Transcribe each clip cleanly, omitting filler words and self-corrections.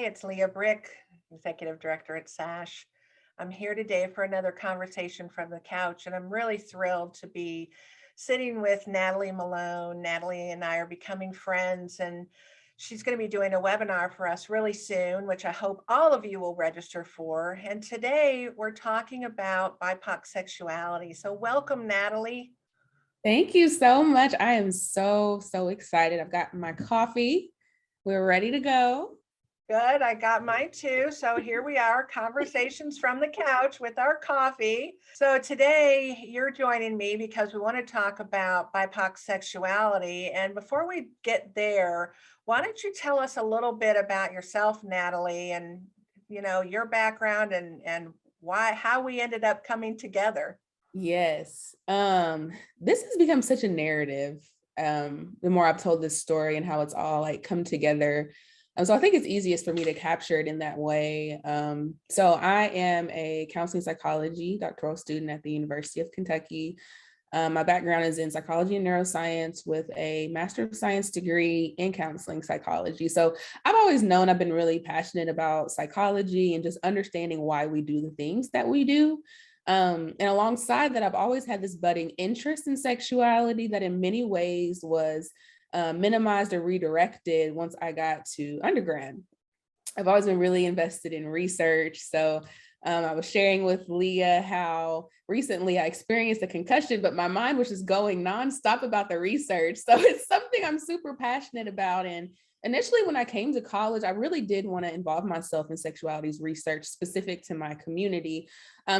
it's Leah Brick, Executive Director at SASH. I'm here today for another conversation from the couch, and I'm really thrilled to be sitting with Natalie Malone. Natalie and I are becoming friends, and she's going to be doing a webinar for us really soon, which I hope all of you will register for. And today we're talking about BIPOC sexuality. So welcome, Natalie. Thank you so much. I am so excited. I've got my coffee. We're ready to go. Good. I got mine too. So here we are, conversations from the couch with our coffee. So today you're joining me because we want to talk about BIPOC sexuality. And before we get there, why don't you tell us a little bit about yourself, Natalie, and your background and how we ended up coming together. Yes. This has become such a narrative. The more I've told this story and how it's all like come together. So I think it's easiest for me to capture it in that way. So I am a counseling psychology doctoral student at the University of Kentucky. My background is in psychology and neuroscience with a Master of Science degree in counseling psychology. So I've always known I've been really passionate about psychology and just understanding why we do the things that we do. And alongside that, I've always had this budding interest in sexuality that in many ways was minimized or redirected once I got to undergrad. I've always been really invested in research. So I was sharing with Leah how recently I experienced a concussion, but my mind was just going nonstop about the research. So it's something I'm super passionate about. And initially, when I came to college, I really did want to involve myself in sexualities research specific to my community,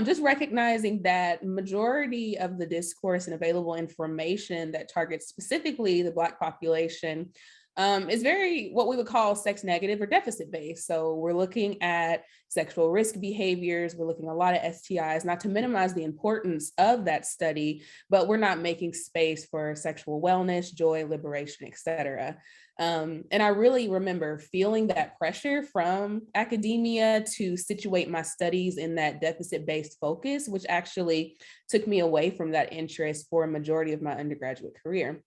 just recognizing that majority of the discourse and available information that targets specifically the Black population is very what we would call sex negative or deficit based. So we're looking at sexual risk behaviors. We're looking at a lot of STIs, not to minimize the importance of that study, but we're not making space for sexual wellness, joy, liberation, et cetera. And I really remember feeling that pressure from academia to situate my studies in that deficit-based focus, which actually took me away from that interest for a majority of my undergraduate career.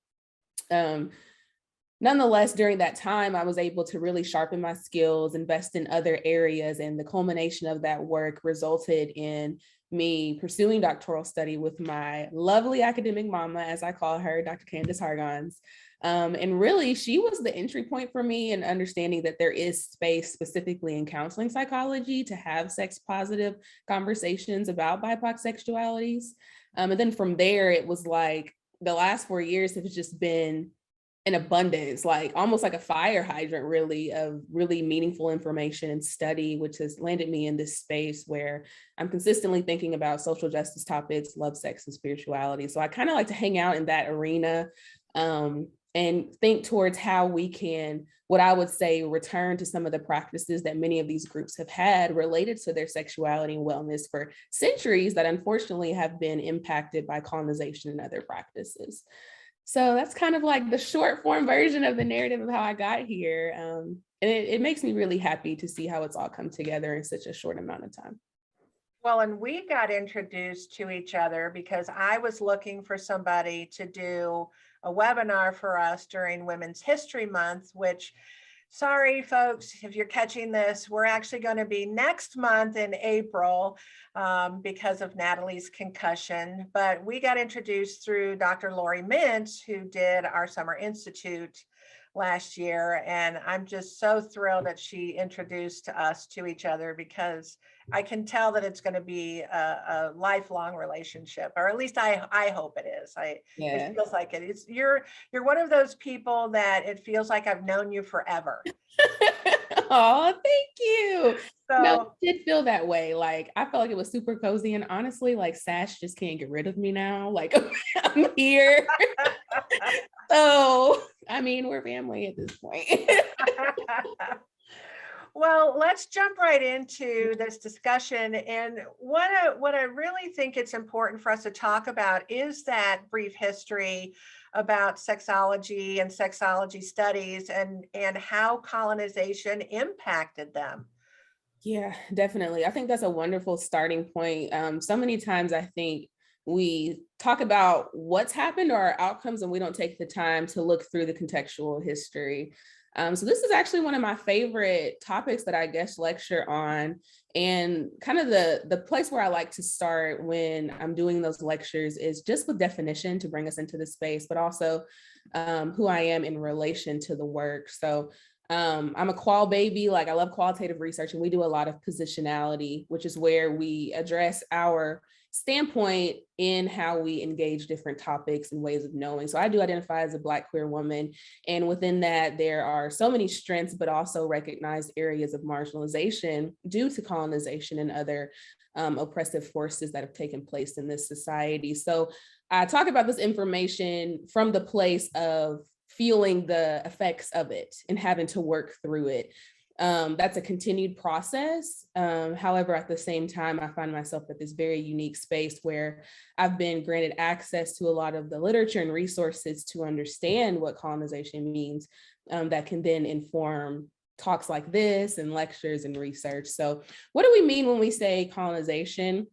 Nonetheless, during that time, I was able to really sharpen my skills, invest in other areas, and the culmination of that work resulted in me pursuing doctoral study with my lovely academic mama, as I call her, Dr. Candace Hargons. And really, she was the entry point for me in understanding that there is space specifically in counseling psychology to have sex positive conversations about BIPOC sexualities. And then from there, it was like the last 4 years have just been an abundance, like almost like a fire hydrant, really, of really meaningful information and study, which has landed me in this space where I'm consistently thinking about social justice topics, love, sex, and spirituality. So I kind of like to hang out in that arena and think towards how we can, what I would say, return to some of the practices that many of these groups have had related to their sexuality and wellness for centuries that unfortunately have been impacted by colonization and other practices. So that's kind of like the short form version of the narrative of how I got here. And it makes me really happy to see how it's all come together in such a short amount of time. Well, and we got introduced to each other because I was looking for somebody to do a webinar for us during Women's History Month, which, sorry, folks, if you're catching this, we're actually going to be next month in April because of Natalie's concussion. But we got introduced through Dr. Lori Mintz, who did our Summer Institute last year. And I'm just so thrilled that she introduced us to each other because I can tell that it's going to be a lifelong relationship, or at least I hope it is. It feels like it. You're one of those people that it feels like I've known you forever. Oh, thank you. So, no, it did feel that way. Like I felt like it was super cozy, and honestly, like SASH just can't get rid of me now. Like I'm here. So I mean, we're family at this point. well, let's jump right into this discussion. And what I really think it's important for us to talk about is that brief history about sexology and sexology studies and how colonization impacted them. Yeah, definitely. I think that's a wonderful starting point. So many times I think we talk about what's happened or our outcomes, and we don't take the time to look through the contextual history. So this is actually one of my favorite topics that I guest lecture on. And kind of the place where I like to start when I'm doing those lectures is just with definition to bring us into the space, but also who I am in relation to the work. So I'm a qual baby, like I love qualitative research, and we do a lot of positionality, which is where we address our standpoint in how we engage different topics and ways of knowing. So I do identify as a Black queer woman, and within that, there are so many strengths, but also recognized areas of marginalization due to colonization and other oppressive forces that have taken place in this society. So I talk about this information from the place of feeling the effects of it and having to work through it. That's a continued process. However, at the same time, I find myself at this very unique space where I've been granted access to a lot of the literature and resources to understand what colonization means, that can then inform talks like this and lectures and research. So what do we mean when we say colonization?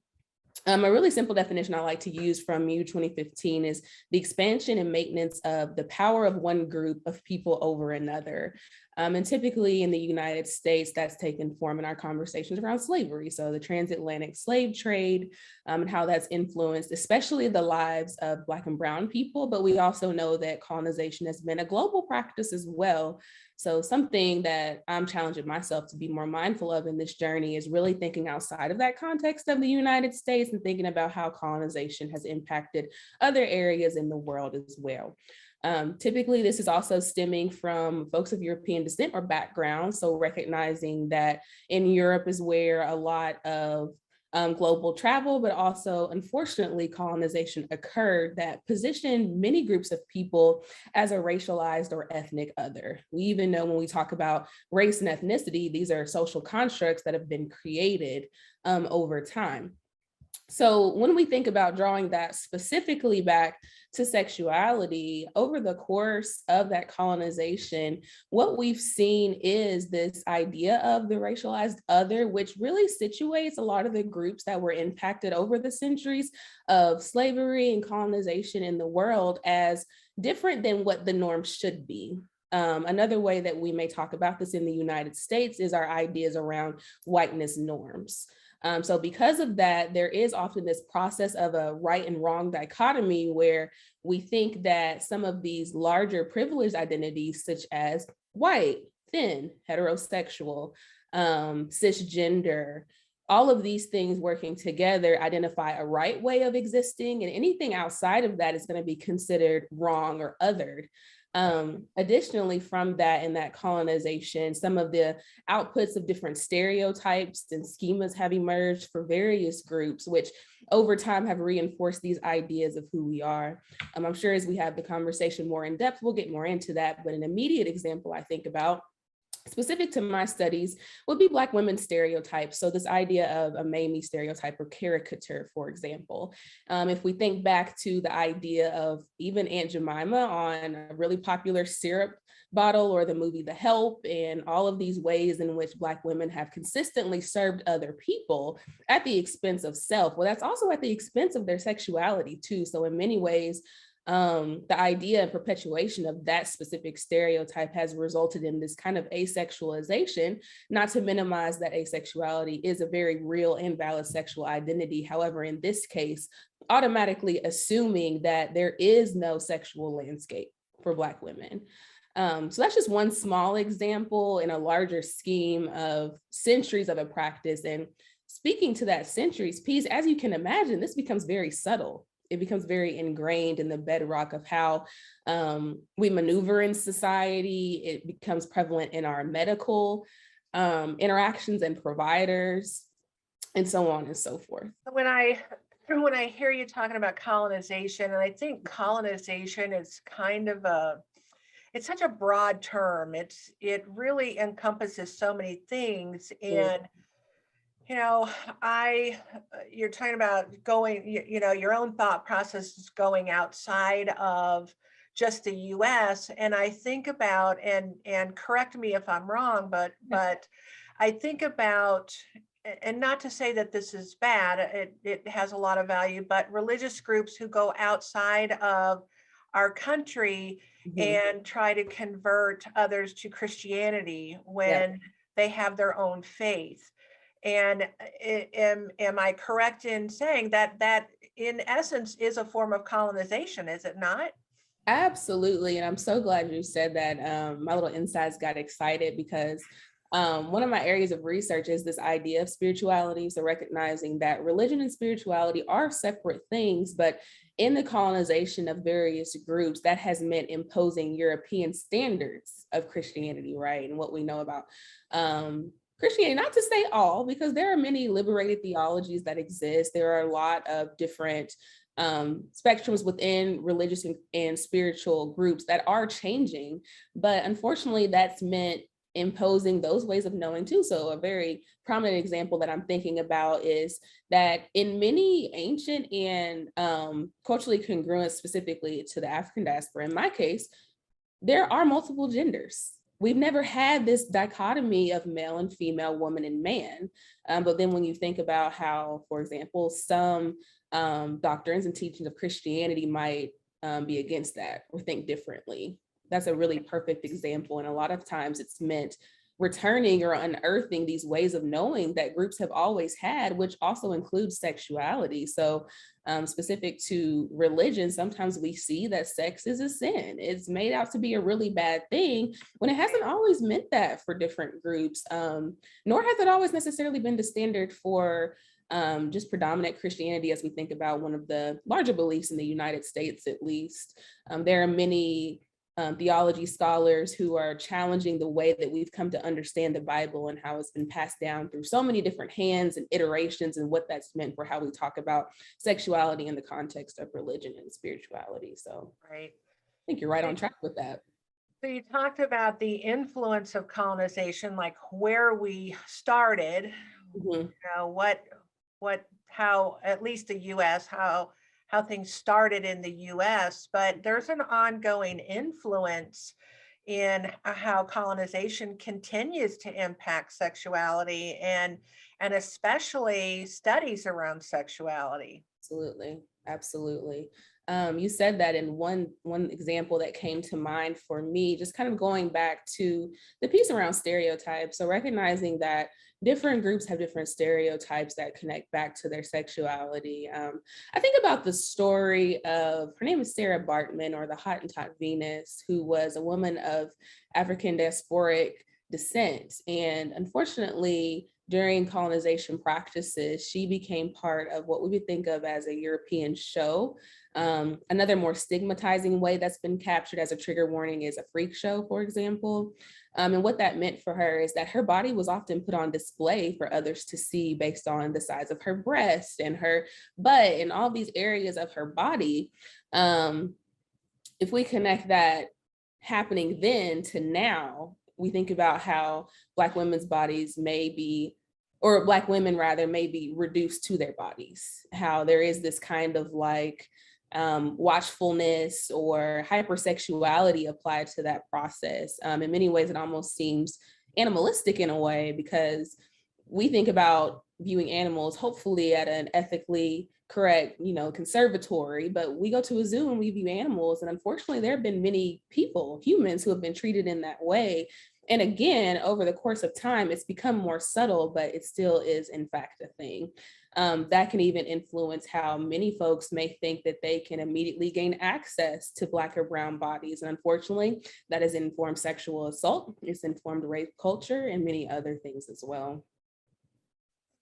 A really simple definition I like to use from U 2015 is the expansion and maintenance of the power of one group of people over another. And typically in the United States, that's taken form in our conversations around slavery. So the transatlantic slave trade, and how that's influenced, especially the lives of Black and Brown people. But we also know that colonization has been a global practice as well. So something that I'm challenging myself to be more mindful of in this journey is really thinking outside of that context of the United States and thinking about how colonization has impacted other areas in the world as well. Typically, this is also stemming from folks of European descent or background. So recognizing that in Europe is where a lot of global travel, but also, unfortunately, colonization occurred that positioned many groups of people as a racialized or ethnic other. We even know when we talk about race and ethnicity, these are social constructs that have been created over time. So when we think about drawing that specifically back to sexuality, over the course of that colonization, what we've seen is this idea of the racialized other, which really situates a lot of the groups that were impacted over the centuries of slavery and colonization in the world as different than what the norm should be. Another way that we may talk about this in the United States is our ideas around whiteness norms. So because of that, there is often this process of a right and wrong dichotomy where we think that some of these larger privileged identities, such as white, thin, heterosexual, cisgender, all of these things working together identify a right way of existing, and anything outside of that is going to be considered wrong or othered. Additionally, from that and that colonization, some of the outputs of different stereotypes and schemas have emerged for various groups, which over time have reinforced these ideas of who we are. I'm sure as we have the conversation more in depth, we'll get more into that, but an immediate example I think about specific to my studies would be Black women's stereotypes. So this idea of a Mamie stereotype or caricature, for example. If we think back to the idea of even Aunt Jemima on a really popular syrup bottle, or the movie The Help, and all of these ways in which Black women have consistently served other people at the expense of self. Well, that's also at the expense of their sexuality too. So in many ways, the idea and perpetuation of that specific stereotype has resulted in this kind of asexualization, not to minimize that asexuality is a very real and valid sexual identity. However, in this case, automatically assuming that there is no sexual landscape for Black women. So that's just one small example in a larger scheme of centuries of a practice. And speaking to that centuries piece, as you can imagine, this becomes very subtle. It becomes very ingrained in the bedrock of how we maneuver in society. It becomes prevalent in our medical interactions and providers, and so on and so forth. When I hear you talking about colonization, and I think colonization is kind of it's such a broad term. It really encompasses so many things. And you're talking about going, your own thought process is going outside of just the US. And I think about, and correct me if I'm wrong, but I think about, and not to say that this is bad, it has a lot of value, but religious groups who go outside of our country and try to convert others to Christianity when they have their own faith. And am I correct in saying that that in essence is a form of colonization, is it not? Absolutely. And I'm so glad you said that. My little insides got excited because one of my areas of research is this idea of spirituality. So recognizing that religion and spirituality are separate things, but in the colonization of various groups, that has meant imposing European standards of Christianity, right? And what we know about Christianity, not to say all, because there are many liberated theologies that exist. There are a lot of different spectrums within religious and spiritual groups that are changing, but unfortunately that's meant imposing those ways of knowing too. So a very prominent example that I'm thinking about is that in many ancient and culturally congruent, specifically to the African diaspora, in my case, there are multiple genders. We've never had this dichotomy of male and female, woman and man. But then when you think about how, for example, some doctrines and teachings of Christianity might be against that or think differently. That's a really perfect example. And a lot of times it's meant returning or unearthing these ways of knowing that groups have always had, which also includes sexuality. So specific to religion, sometimes we see that sex is a sin. It's made out to be a really bad thing when it hasn't always meant that for different groups, nor has it always necessarily been the standard for just predominant Christianity, as we think about one of the larger beliefs in the United States, at least. There are many theology scholars who are challenging the way that we've come to understand the Bible and how it's been passed down through so many different hands and iterations, and what that's meant for how we talk about sexuality in the context of religion and spirituality. So Right. I think you're right on track with that. So you talked about the influence of colonization, like where we started, you know, how at least the US, how things started in the US, but there's an ongoing influence in how colonization continues to impact sexuality and especially studies around sexuality. Absolutely, absolutely. You said that in one example that came to mind for me, just kind of going back to the piece around stereotypes. So recognizing that different groups have different stereotypes that connect back to their sexuality. I think about the story of, her name is Sarah Bartman, or the Hottentot Venus, who was a woman of African diasporic descent. And unfortunately, during colonization practices, she became part of what we would think of as a European show. Another more stigmatizing way that's been captured as a trigger warning is a freak show, for example. And what that meant for her is that her body was often put on display for others to see based on the size of her breast and her butt and all these areas of her body. If we connect that happening then to now, we think about how Black women's bodies may be, or Black women rather, may be reduced to their bodies, how there is this kind of like watchfulness or hypersexuality applied to that process. In many ways, it almost seems animalistic in a way, because we think about viewing animals hopefully at an ethically correct, conservatory, but we go to a zoo and we view animals. And unfortunately, there have been many people, humans, who have been treated in that way. And again, over the course of time, it's become more subtle, but it still is in fact a thing. That can even influence how many folks may think that they can immediately gain access to Black or brown bodies. And unfortunately, that has informed sexual assault, it's informed rape culture, and many other things as well.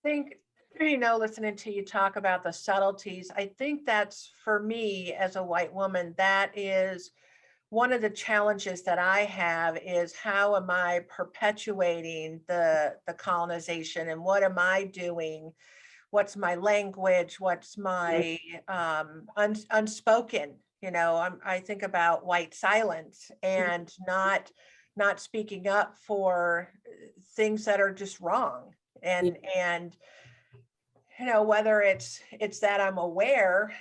I think, listening to you talk about the subtleties, I think that's, for me as a white woman, that is one of the challenges that I have, is how am I perpetuating the colonization, and what am I doing? What's my language? What's my unspoken? I think about white silence and not speaking up for things that are just wrong. And whether it's that I'm aware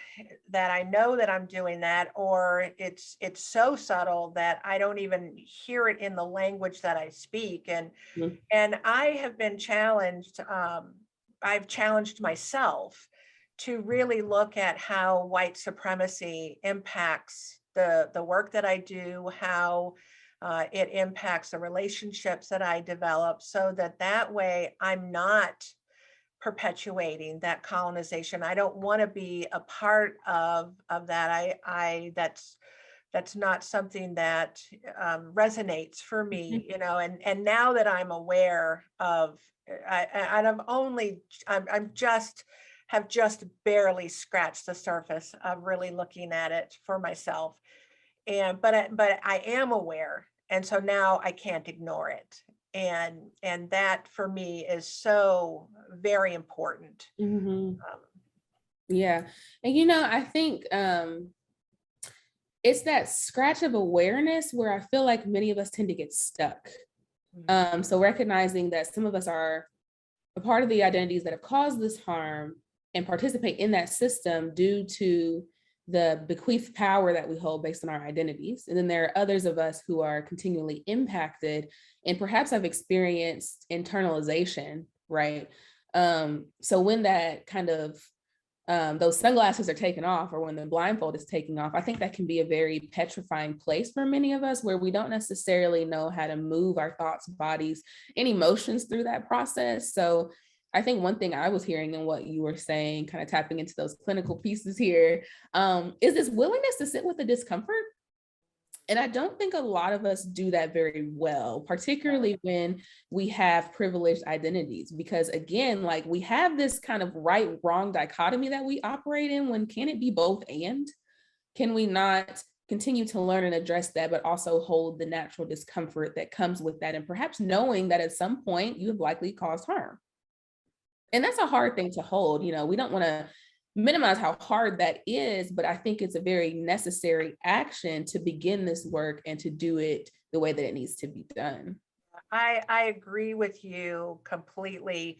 that I know that I'm doing that, or it's so subtle that I don't even hear it in the language that I speak. And I have been challenged. I've challenged myself to really look at how white supremacy impacts the work that I do, how it impacts the relationships that I develop, so that way I'm not perpetuating that colonization. I don't want to be a part of that. That's not something that resonates for me, and now that I'm aware of, and I'm just have just barely scratched the surface of really looking at it for myself. But I am aware, and so now I can't ignore it. And that for me is so very important. Mhm. Yeah. And I think it's that scratch of awareness where I feel like many of us tend to get stuck. So recognizing that some of us are a part of the identities that have caused this harm and participate in that system due to the bequeathed power that we hold based on our identities. And then there are others of us who are continually impacted and perhaps have experienced internalization, right? So when that kind of those sunglasses are taken off, or when the blindfold is taken off, I think that can be a very petrifying place for many of us, where we don't necessarily know how to move our thoughts, bodies, and emotions through that process. So I think one thing I was hearing in what you were saying, kind of tapping into those clinical pieces here, is this willingness to sit with the discomfort. And I don't think a lot of us do that very well, particularly when we have privileged identities, because again, like, we have this kind of right wrong dichotomy that we operate in. When can it be both? And can we not continue to learn and address that, but also hold the natural discomfort that comes with that? And perhaps knowing that at some point you have likely caused harm. And that's a hard thing to hold. We don't want to minimize how hard that is, but I think it's a very necessary action to begin this work and to do it the way that it needs to be done. I agree with you completely.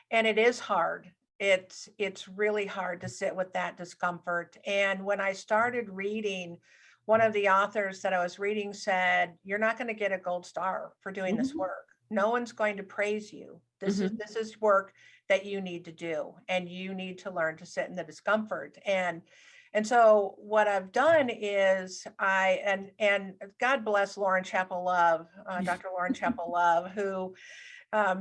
And it is hard. It's really hard to sit with that discomfort. And when I started reading, one of the authors that I was reading said, "You're not going to get a gold star for doing this work. No one's going to praise you. This is work that you need to do, and you need to learn to sit in the discomfort." And so what I've done is and God bless Lauren Chapel Love, Dr. Lauren Chapel Love, who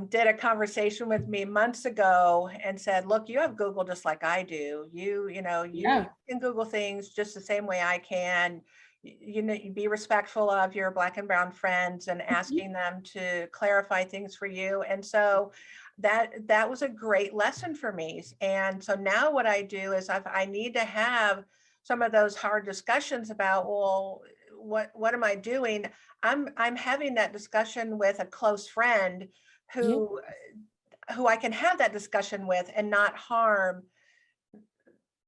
did a conversation with me months ago and said, "Look, you have Google just like I do. You can Google things just the same way I can. You be respectful of your Black and brown friends and asking them to clarify things for you." And so that was a great lesson for me. And so now what I do is I need to have some of those hard discussions about, well, what am I doing? I'm having that discussion with a close friend who I can have that discussion with and not harm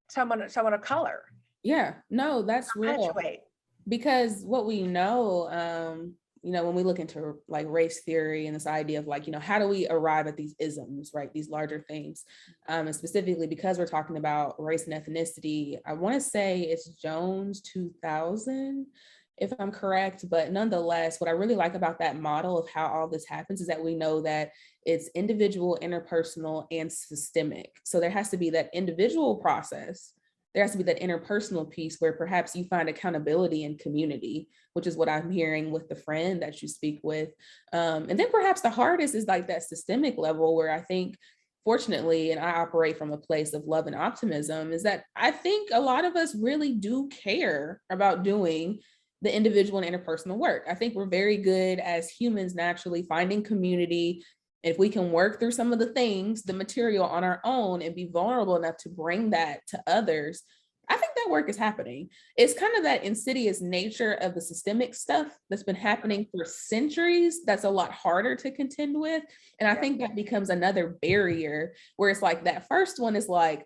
someone of color. Yeah, no, that's real. Because what we know, when we look into like race theory and this idea of like, how do we arrive at these isms, right? These larger things. And specifically because we're talking about race and ethnicity, I want to say it's Jones 2000, if I'm correct. But nonetheless, what I really like about that model of how all this happens is that we know that it's individual, interpersonal, and systemic. So there has to be that individual process. There has to be that interpersonal piece where perhaps you find accountability in community, which is what I'm hearing with the friend that you speak with. And then perhaps the hardest is like that systemic level, where I think, fortunately, and I operate from a place of love and optimism, is that I think a lot of us really do care about doing the individual and interpersonal work. I think we're very good as humans naturally finding community. If we can work through some of the things, the material on our own, and be vulnerable enough to bring that to others, I think that work is happening. It's kind of that insidious nature of the systemic stuff that's been happening for centuries that's a lot harder to contend with. And I think that becomes another barrier, where it's like that first one is like,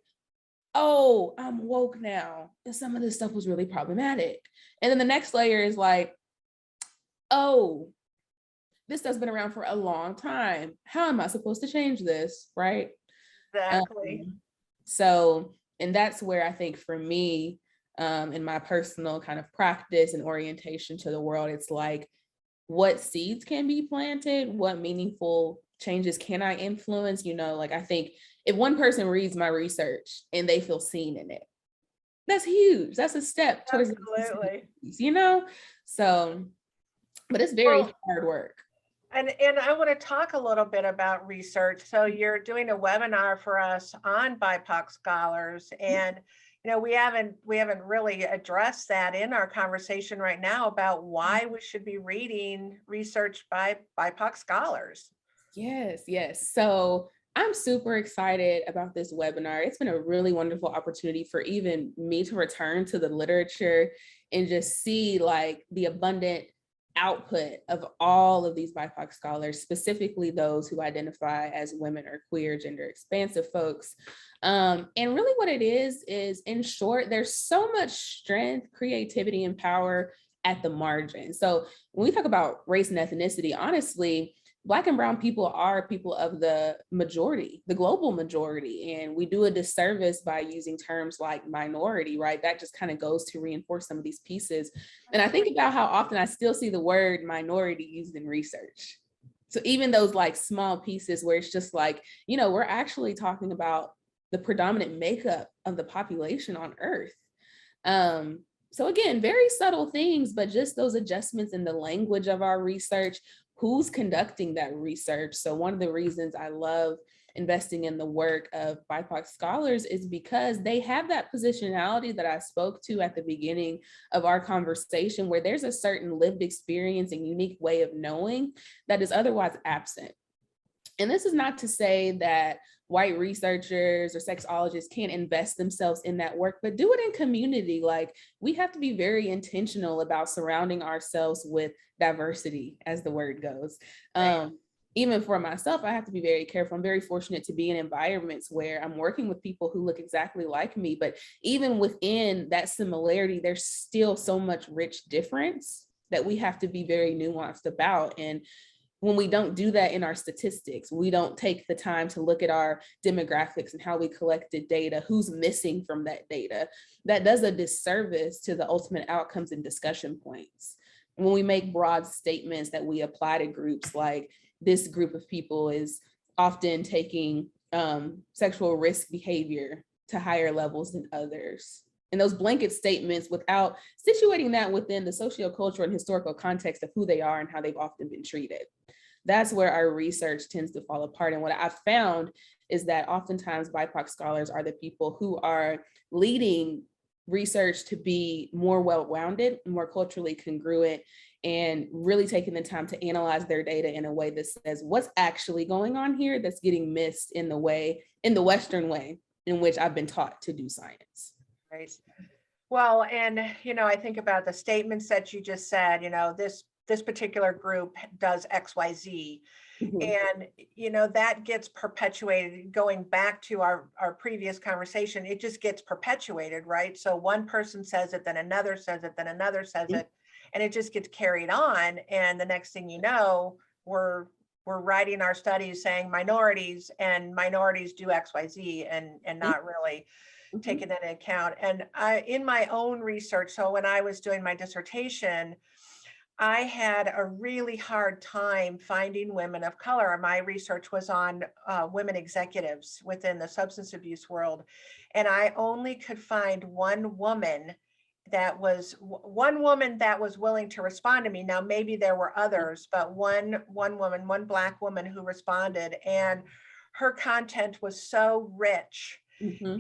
oh, I'm woke now, and some of this stuff was really problematic. And then the next layer is like, oh, this has been around for a long time. How am I supposed to change this? Right? Exactly. And that's where I think for me, in my personal kind of practice and orientation to the world, it's like, what seeds can be planted? What meaningful changes can I influence? Like, I think if one person reads my research and they feel seen in it, that's huge. That's a step towards, Absolutely. you know? So, but it's very Well, hard work. and I want to talk a little bit about research. So you're doing a webinar for us on BIPOC scholars, and we haven't really addressed that in our conversation right now about why we should be reading research by BIPOC scholars. Yes, yes. So I'm super excited about this webinar. It's been a really wonderful opportunity for even me to return to the literature and just see like the abundant output of all of these BIPOC scholars, specifically those who identify as women or queer, gender expansive folks. And really what it is in short, there's so much strength, creativity, and power at the margin. So when we talk about race and ethnicity, honestly, Black and brown people are people of the majority, the global majority, and we do a disservice by using terms like minority, right? That just kind of goes to reinforce some of these pieces. And I think about how often I still see the word minority used in research. So even those like small pieces where it's just like, we're actually talking about the predominant makeup of the population on Earth. So again, very subtle things, but just those adjustments in the language of our research, who's conducting that research. So one of the reasons I love investing in the work of BIPOC scholars is because they have that positionality that I spoke to at the beginning of our conversation, where there's a certain lived experience and unique way of knowing that is otherwise absent. And this is not to say that white researchers or sexologists can't invest themselves in that work, but do it in community. Like, we have to be very intentional about surrounding ourselves with diversity, as the word goes. Even for myself, I have to be very careful. I'm very fortunate to be in environments where I'm working with people who look exactly like me, but even within that similarity, there's still so much rich difference that we have to be very nuanced about. And when we don't do that in our statistics, we don't take the time to look at our demographics and how we collected data, who's missing from that data, that does a disservice to the ultimate outcomes and discussion points. When we make broad statements that we apply to groups, like this group of people is often taking sexual risk behavior to higher levels than others. And those blanket statements without situating that within the sociocultural and historical context of who they are and how they've often been treated. That's where our research tends to fall apart. And what I've found is that oftentimes BIPOC scholars are the people who are leading research to be more well-rounded, more culturally congruent, and really taking the time to analyze their data in a way that says what's actually going on here that's getting missed in the Western way in which I've been taught to do science. Right. Well, and, I think about the statements that you just said, this particular group does XYZ. Mm-hmm. And, that gets perpetuated. Going back to our previous conversation, it just gets perpetuated, right? So one person says it, then another says it, then another says it, and it just gets carried on. And the next thing you know, we're writing our studies saying minorities do XYZ and not really taking that into account. And in my own research, so when I was doing my dissertation, I had a really hard time finding women of color. My research was on women executives within the substance abuse world. And I only could find one woman that was willing to respond to me. Now, maybe there were others, but one woman, one Black woman who responded, and her content was so rich. Mm-hmm.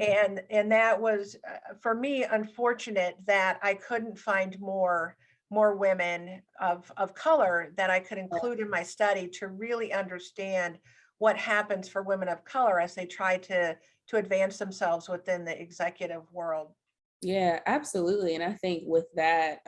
And that was, for me, unfortunate that I couldn't find more women of color that I could include in my study to really understand what happens for women of color as they try to advance themselves within the executive world. Yeah, absolutely. And I think with that,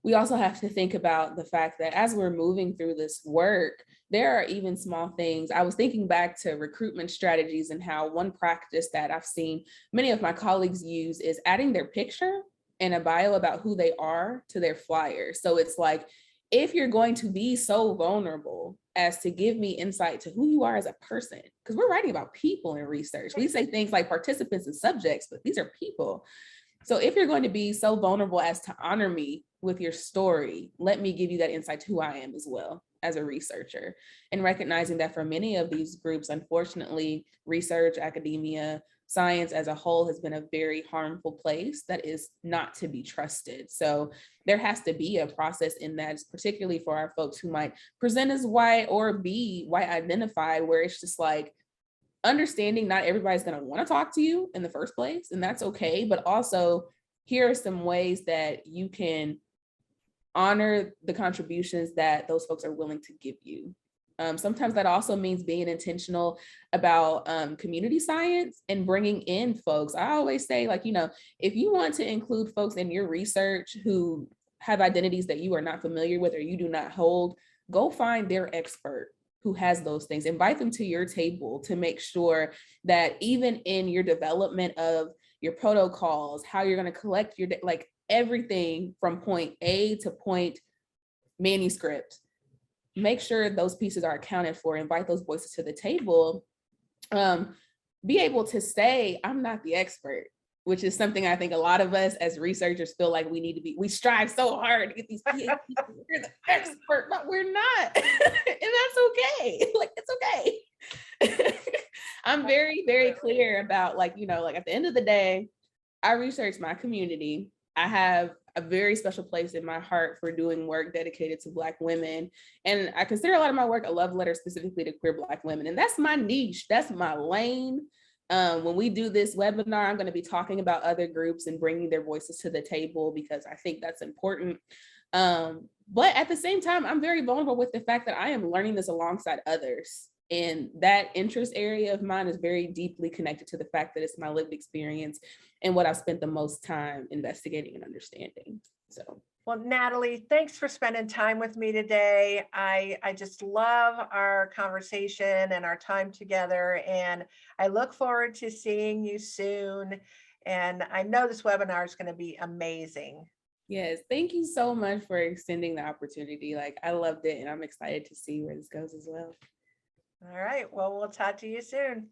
we also have to think about the fact that as we're moving through this work, there are even small things. I was thinking back to recruitment strategies and how one practice that I've seen many of my colleagues use is adding their picture and a bio about who they are to their flyer. So it's like, if you're going to be so vulnerable as to give me insight to who you are as a person, because we're writing about people in research. We say things like participants and subjects, but these are people. So if you're going to be so vulnerable as to honor me with your story, let me give you that insight to who I am as well as a researcher. And recognizing that for many of these groups, unfortunately, research, academia, science as a whole has been a very harmful place that is not to be trusted. So there has to be a process in that, particularly for our folks who might present as white or be white identified, where it's just like understanding not everybody's going to want to talk to you in the first place, and that's okay. But also, here are some ways that you can honor the contributions that those folks are willing to give you. Sometimes that also means being intentional about community science and bringing in folks. I always say, like, you know, if you want to include folks in your research who have identities that you are not familiar with or you do not hold, go find their expert who has those things. Invite them to your table to make sure that even in your development of your protocols, how you're going to collect your, like, everything from point A to point manuscript, make sure those pieces are accounted for, invite those voices to the table, be able to say, I'm not the expert, which is something I think a lot of us as researchers feel like we need to be. We strive so hard to get these PhDs, we're the expert, but we're not. And that's okay. Like, it's okay. I'm very, very clear about, like, you know, like, at the end of the day, I research my community. I have a very special place in my heart for doing work dedicated to Black women. And I consider a lot of my work a love letter specifically to queer Black women. And that's my niche, that's my lane. When we do this webinar, I'm going to be talking about other groups and bringing their voices to the table because I think that's important. But at the same time, I'm very vulnerable with the fact that I am learning this alongside others. And that interest area of mine is very deeply connected to the fact that it's my lived experience and what I've spent the most time investigating and understanding. So, well, Natalie, thanks for spending time with me today. I just love our conversation and our time together, and I look forward to seeing you soon. And I know this webinar is going to be amazing. Yes, thank you so much for extending the opportunity. Like, I loved it, and I'm excited to see where this goes as well. All right, well, we'll talk to you soon.